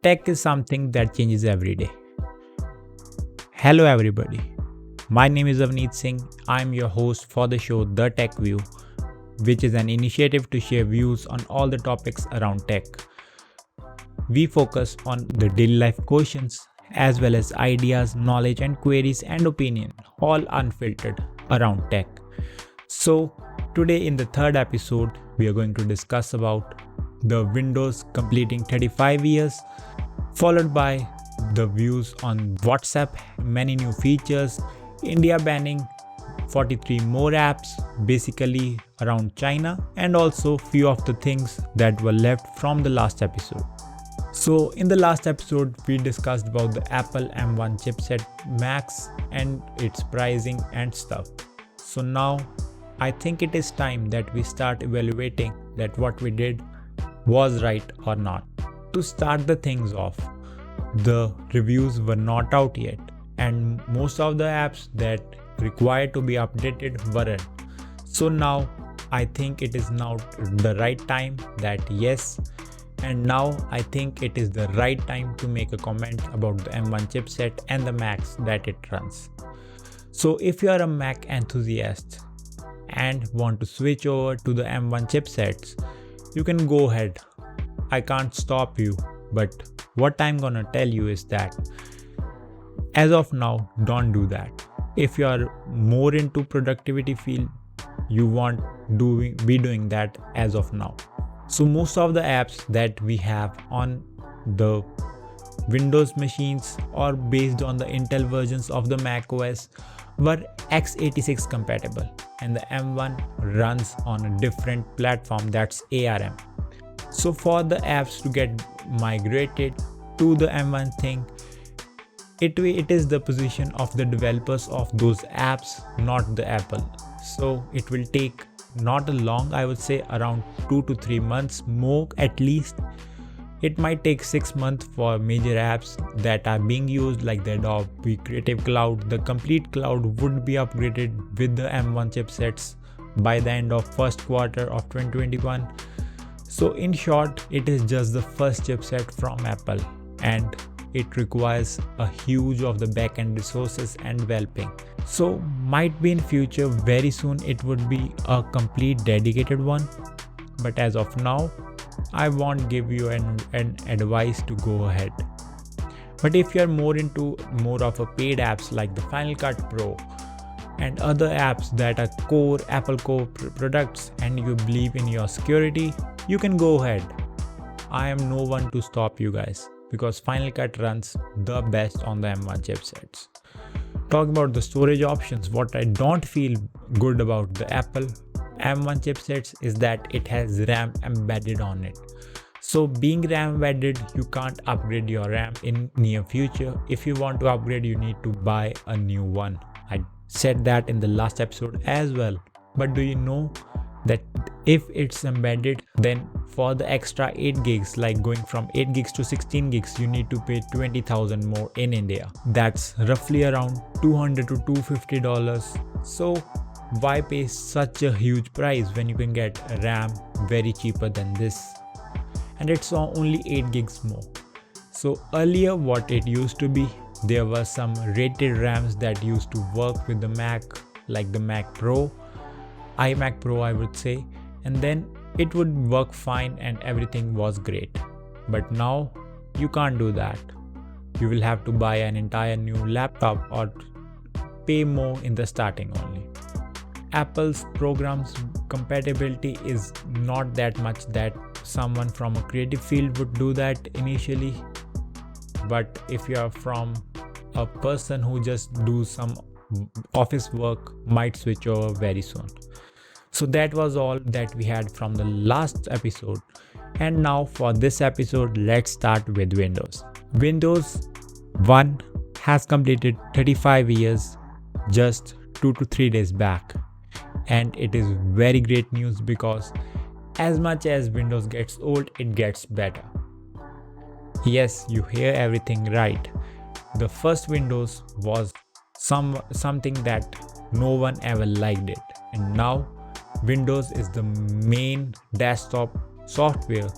Tech is something that changes every day. Hello, everybody. My name is Avneet Singh. I'm your host for the show The Tech View, which is an initiative to share views on all the topics around tech. We focus on the daily life questions as well as ideas, knowledge, and queries and opinion, all unfiltered around tech. So, today in the third episode, we are going to discuss about the Windows completing 35 years, followed by the views on WhatsApp, many new features, India banning 43 more apps, basically around China, and also few of the things that were left from the last episode. So in the last episode, we discussed about the Apple M1 chipset Max and its pricing and stuff. So now I think it is time that we start evaluating that what we did was right or not. To start the things off, the reviews were not out yet, and most of the apps that required to be updated weren't. So now I think it is now the right time that yes, and now I think it is the right time to make a comment about the M1 chipset and the Macs that it runs. So if you are a Mac enthusiast and want to switch over to the M1 chipsets, you can go ahead. I can't stop you, but what I'm gonna tell you is that as of now, don't do that. If you are more into productivity field, you want be doing that as of now. So most of the apps that we have on the Windows machines or based on the Intel versions of the Mac OS were x86 compatible, and the M1 runs on a different platform, that's ARM. So for the apps to get migrated to the M1 thing, it is the position of the developers of those apps, not the Apple. So it will take not a long, I would say around 2 to 3 months more at least. It might take 6 months for major apps that are being used like the Adobe Creative Cloud. The complete cloud would be upgraded with the M1 chipsets by the end of first quarter of 2021. So in short, it is just the first chipset from Apple, and it requires a huge of the backend resources and developing. So might be in future very soon it would be a complete dedicated one, but as of now I won't give you an advice to go ahead. But if you are more into more of a paid apps like the Final Cut Pro and other apps that are core Apple core products and you believe in your security, you can go ahead. I am no one to stop you guys because Final Cut runs the best on the M1 chipsets. Talking about the storage options, what I don't feel good about the Apple M1 chipsets is that it has RAM embedded on it. So being RAM embedded, you can't upgrade your RAM in near future. If you want to upgrade, you need to buy a new one. I said that in the last episode as well. But do you know that if it's embedded, then for the extra 8 gigs, like going from 8 gigs to 16 gigs, you need to pay 20,000 more in India. That's roughly around $200 to $250. So why pay such a huge price when you can get RAM very cheaper than this? And it's only 8 gigs more. So earlier what it used to be, there were some rated RAMs that used to work with the Mac, like the Mac Pro, iMac Pro I would say, and then it would work fine and everything was great. But now you can't do that. You will have to buy an entire new laptop or pay more in the starting only. Apple's programs compatibility is not that much that someone from a creative field would do that initially. But if you are from a person who just do some office work, might switch over very soon. So that was all that we had from the last episode. And now for this episode, let's start with Windows. Windows 1 has completed 35 years just 2 to 3 days back. And it is very great news because as much as Windows gets old, it gets better. Yes, you hear everything right. The first Windows was something that no one ever liked it, and now Windows is the main desktop software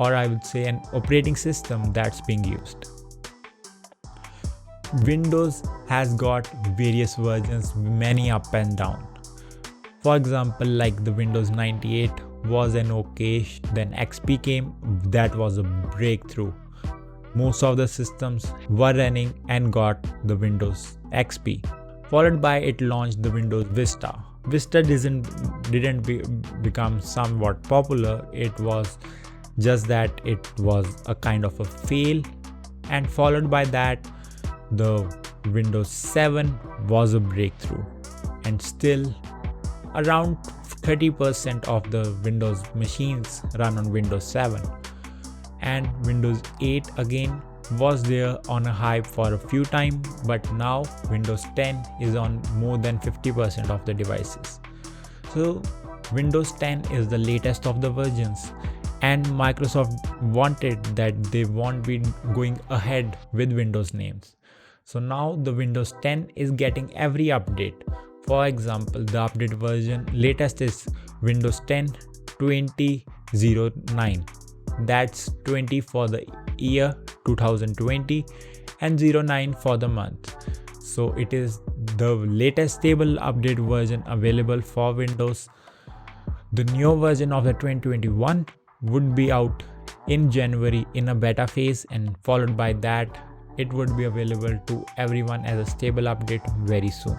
or I would say an operating system that's being used. Windows has got various versions, many up and down. For example, like the Windows 98 was an okayish, then XP came, that was a breakthrough. Most of the systems were running and got the Windows XP. Followed by it launched the Windows Vista. Vista didn't become somewhat popular, it was just that it was a kind of a fail, and followed by that the Windows 7 was a breakthrough, and still around 30% of the Windows machines run on Windows 7. And Windows 8 again was there on a hype for a few time, but now Windows 10 is on more than 50% of the devices. So Windows 10 is the latest of the versions, and Microsoft wanted that they won't be going ahead with Windows names. So now the Windows 10 is getting every update. For example, the update version latest is Windows 10 2009. That's 20 for the year 2020 and 09 for the month. So it is the latest stable update version available for Windows. The new version of the 2021 would be out in January in a beta phase, and followed by that it would be available to everyone as a stable update very soon.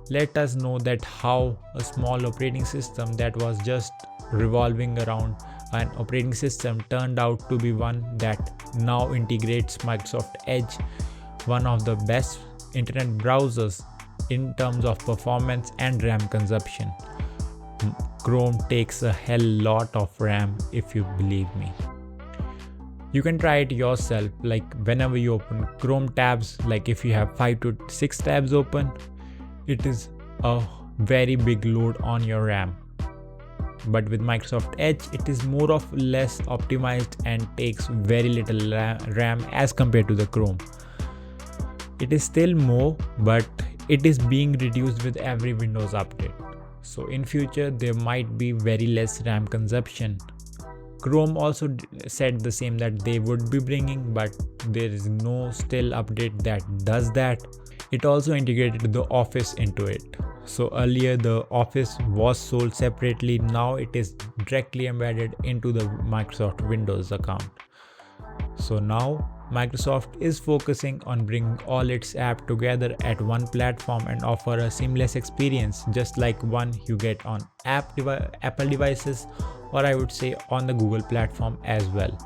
Let us know that how a small operating system that was just revolving around an operating system turned out to be one that now integrates Microsoft Edge, one of the best internet browsers in terms of performance and RAM consumption. Chrome takes a hell lot of RAM, if you believe me. You can try it yourself, like whenever you open Chrome tabs, like if you have 5 to 6 tabs open, it is a very big load on your RAM. But with Microsoft Edge, it is more or less optimized and takes very little RAM as compared to the Chrome. It is still more, but it is being reduced with every Windows update. So in future, there might be very less RAM consumption. Chrome also said the same that they would be bringing, but there is no still update that does that. It also integrated the Office into it. So earlier the Office was sold separately, now it is directly embedded into the Microsoft Windows account. So now Microsoft is focusing on bringing all its apps together at one platform and offer a seamless experience, just like one you get on Apple devices, or I would say on the Google platform as well.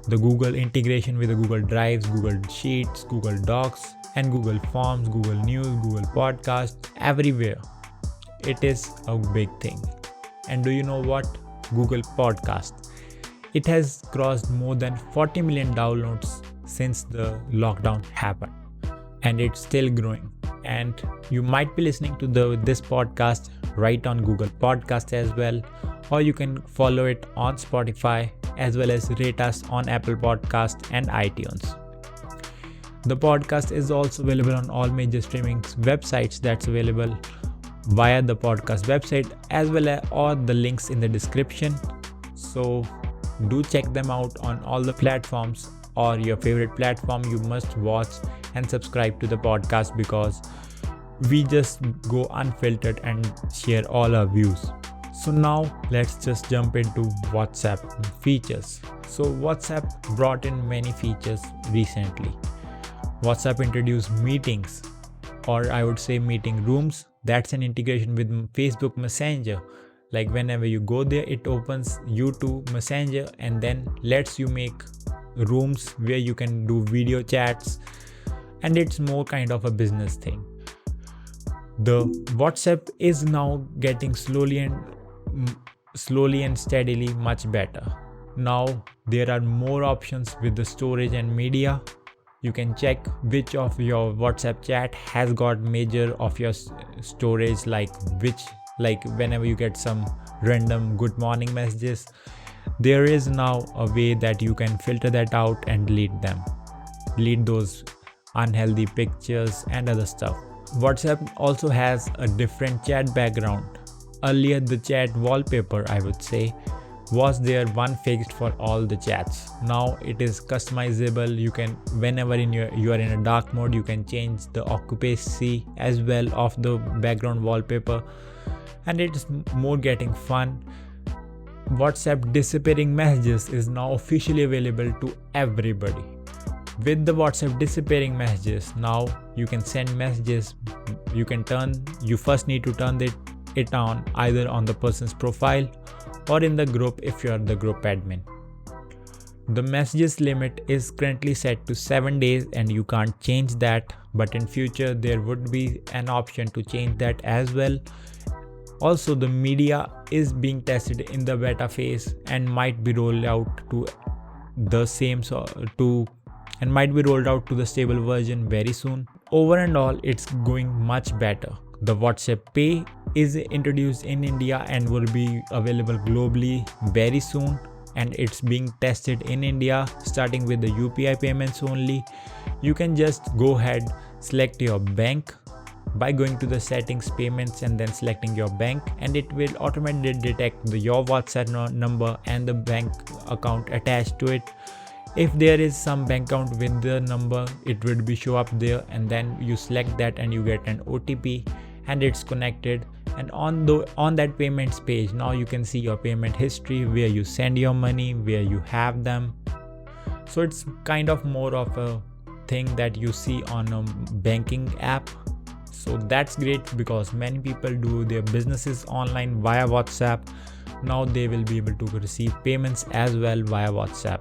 The Google integration with the Google Drives, Google Sheets, Google Docs, and Google Forms, Google News, Google Podcast, everywhere. It is a big thing. And do you know what? Google Podcast. It has crossed more than 40 million downloads since the lockdown happened, and it's still growing. And you might be listening to this podcast right on Google Podcast as well, or you can follow it on Spotify as well as rate us on Apple Podcast and iTunes. The podcast is also available on all major streaming websites that's available via the podcast website, as well as all the links in the description. So do check them out on all the platforms, or your favorite platform. You must watch and subscribe to the podcast, because we just go unfiltered and share all our views. So now let's just jump into WhatsApp features. So WhatsApp brought in many features recently. WhatsApp introduced meetings, or I would say meeting rooms. That's an integration with Facebook Messenger. Like whenever you go there, it opens you to Messenger and then lets you make rooms where you can do video chats, and it's more kind of a business thing. The WhatsApp is now getting slowly and steadily much better. Now there are more options with the storage and media. You can check which of your WhatsApp chat has got major of your storage, like whenever you get some random good morning messages, there is now a way that you can filter that out and delete them. Delete those unhealthy pictures and other stuff. WhatsApp also has a different chat background. Earlier the chat wallpaper, I would say, was there one fixed for all the chats. Now it is customizable. You can, whenever you are in a dark mode, you can change the occupancy as well of the background wallpaper, and it's more getting fun. WhatsApp disappearing messages is now officially available to everybody. With the WhatsApp disappearing messages, now you can send messages. You first need to turn it on either on the person's profile or in the group if you are the group admin. The messages limit is currently set to 7 days and you can't change that, but in future there would be an option to change that as well. Also, the media is being tested in the beta phase and might be rolled out to the stable version very soon. Over and all, it's going much better. The WhatsApp Pay is introduced in India and will be available globally very soon, and it's being tested in India starting with the UPI payments only. You can just go ahead, select your bank by going to the settings, payments, and then selecting your bank, and it will automatically detect your WhatsApp number and the bank account attached to it. If there is some bank account with the number, it will be show up there, and then you select that and you get an OTP and it's connected. And on that payments page, now you can see your payment history, where you send your money, where you have them. So it's kind of more of a thing that you see on a banking app. So that's great because many people do their businesses online via WhatsApp. Now they will be able to receive payments as well via WhatsApp.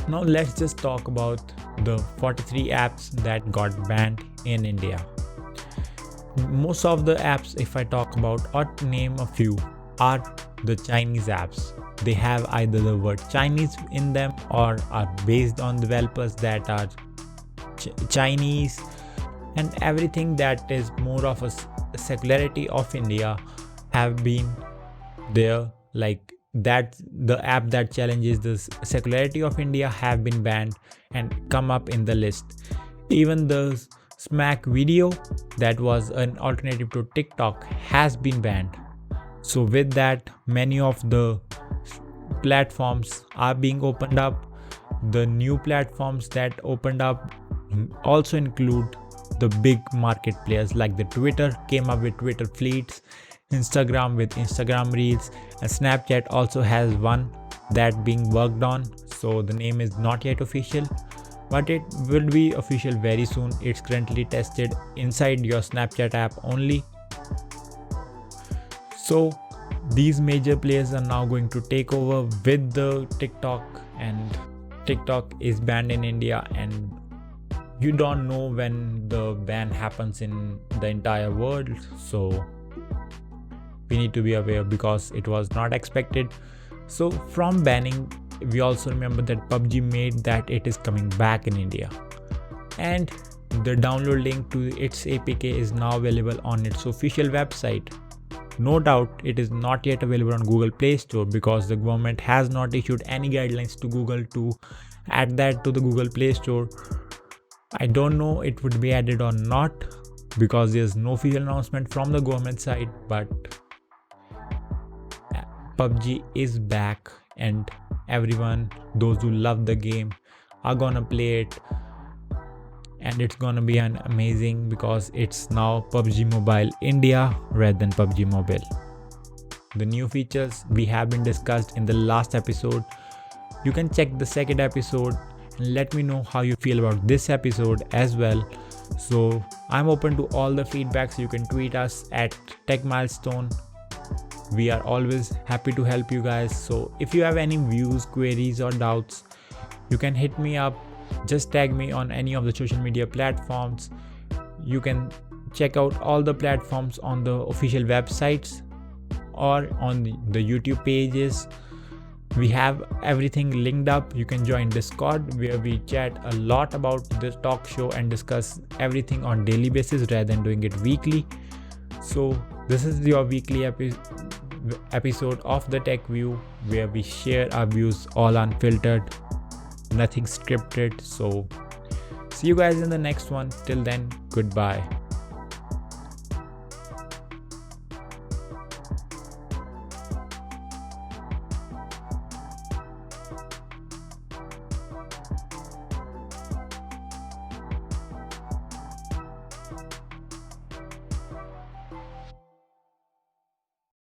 Now let's just talk about the 43 apps that got banned in India. Most of the apps, if I talk about or name a few, are the Chinese apps. They have either the word Chinese in them or are based on developers that are Chinese, and everything that is more of a secularity of India have been there. Like that, the app that challenges the secularity of India have been banned and come up in the list. Even the Smack video, that was an alternative to TikTok, has been banned. So with that, many of the platforms are being opened up. The new platforms that opened up also include the big market players, like the Twitter came up with Twitter Fleets, Instagram with Instagram Reels, and Snapchat also has one that being worked on. So the name is not yet official, but it will be official very soon. It's currently tested inside your Snapchat app only. So these major players are now going to take over with the TikTok, and TikTok is banned in India, and you don't know when the ban happens in the entire world. So we need to be aware because it was not expected. So from banning, we also remember that PUBG made that it is coming back in India, and the download link to its APK is now available on its official website. No doubt it is not yet available on Google Play Store because the government has not issued any guidelines to Google to add that to the Google Play Store. I don't know it would be added or not because there's no official announcement from the government side, but PUBG is back, and everyone, those who love the game, are gonna play it, and it's gonna be an amazing because it's now PUBG Mobile India rather than PUBG Mobile. The new features we have been discussed in the last episode. You can check the second episode and let me know how you feel about this episode as well. So I'm open to all the feedbacks. You can tweet us at Tech Milestone. We are always happy to help you guys. So if you have any views, queries, or doubts, you can hit me up. Just tag me on any of the social media platforms. You can check out all the platforms on the official websites or on the YouTube pages. We have everything linked up. You can join Discord, where we chat a lot about this talk show and discuss everything on daily basis rather than doing it weekly. So this is your weekly episode of the Tech View, where we share our views all unfiltered, nothing scripted. So see you guys in the next one. Till then, goodbye.